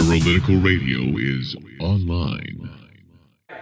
PYROLITICAL Radio is online.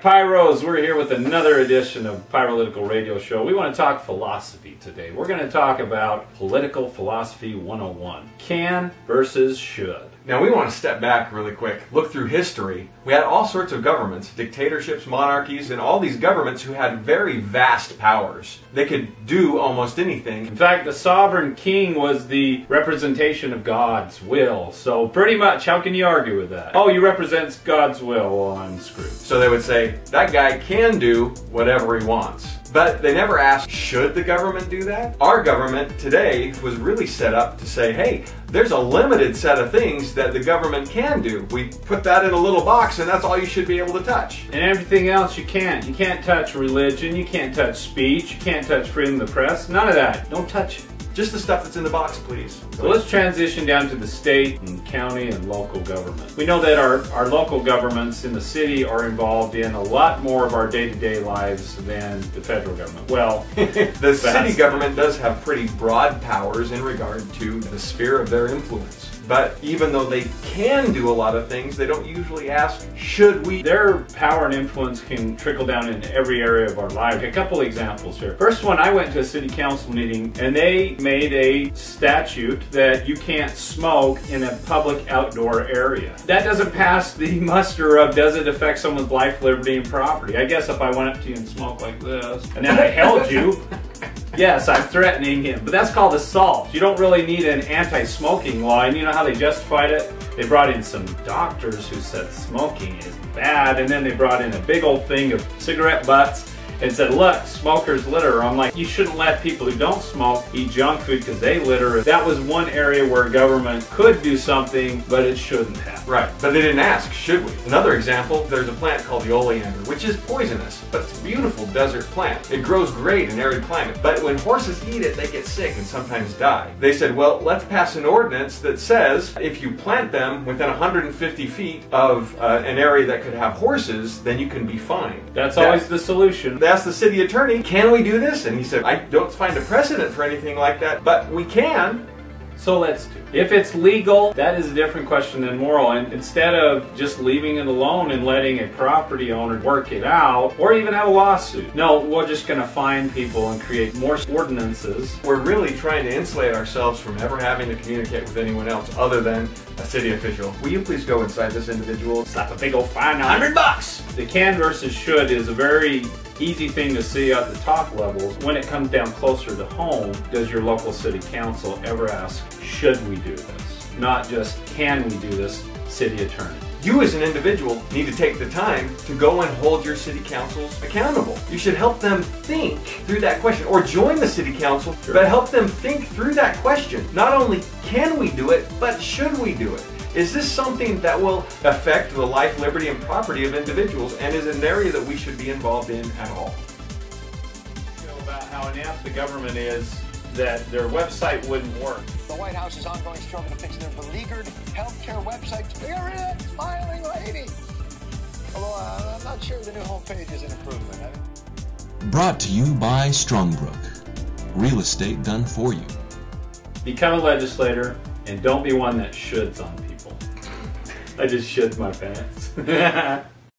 Pyros, we're here with another edition of Pyrolitical Radio Show. We want to talk philosophy today. We're going to talk about Political Philosophy 101. Can versus should. Now we want to step back really quick, look through history. We had all sorts of governments, dictatorships, monarchies, and all these governments who had very vast powers. They could do almost anything. In fact, the sovereign king was the representation of God's will. So pretty much, how can you argue with that? Oh, you represent God's will, well, I'm screwed. So they would say, that guy can do whatever he wants. But they never asked, should the government do that? Our government today was really set up to say, hey, there's a limited set of things that the government can do. We put that in a little box and that's all you should be able to touch. And everything else you can't. You can't touch religion, you can't touch speech, you can't touch freedom of the press, none of that. Don't touch it. Just the stuff that's in the box, please. So let's transition down to the state and county and local government. We know that our local governments in the city are involved in a lot more of our day-to-day lives than the federal government. Well, the city government does have pretty broad powers in regard to the sphere of their influence. But even though they can do a lot of things, they don't usually ask, should we? Their power and influence can trickle down in every area of our life. A couple examples here. First one, I went to a city council meeting and they made a statute that you can't smoke in a public outdoor area. That doesn't pass the muster of does it affect someone's life, liberty, and property. I guess if I went up to you and smoked like this, and then I held you, yes, I'm threatening him. But that's called assault. You don't really need an anti-smoking law. And you know how they justified it? They brought in some doctors who said smoking is bad, and then they brought in a big old thing of cigarette butts and said, look, smokers litter. I'm like, you shouldn't let people who don't smoke eat junk food because they litter. That was one area where government could do something, but it shouldn't have. Right, but they didn't ask, should we? Another example, there's a plant called the oleander, which is poisonous, but it's a beautiful desert plant. It grows great in arid climate, but when horses eat it, they get sick and sometimes die. They said, well, let's pass an ordinance that says if you plant them within 150 feet of an area that could have horses, then you can be fined. That's always the solution. They asked the city attorney, can we do this? And he said, I don't find a precedent for anything like that, but we can. So let's do it. If it's legal, that is a different question than moral. And instead of just leaving it alone and letting a property owner work it out, or even have a lawsuit, no, we're just going to fine people and create more ordinances. We're really trying to insulate ourselves from ever having to communicate with anyone else other than a city official. Will you please go inside this individual? Slap a big old fine, $100. The can versus should is a very easy thing to see at the top levels. When it comes down closer to home, does your local city council ever ask, should we do this? Not just, can we do this, city attorney. You as an individual need to take the time to go and hold your city councils accountable. You should help them think through that question, or join the city council, but help them think through that question. Not only can we do it, but should we do it? Is this something that will affect the life, liberty, and property of individuals, and is an area that we should be involved in at all? You know about how inept the government is that their website wouldn't work. The White House's ongoing struggle to fix their beleaguered healthcare website. Get rid of that smiling lady! Although I'm not sure the new homepage is an improvement. Brought to you by Strongbrook. Real estate done for you. Become a legislator, and don't be one that shoulds on people. I just shit my pants.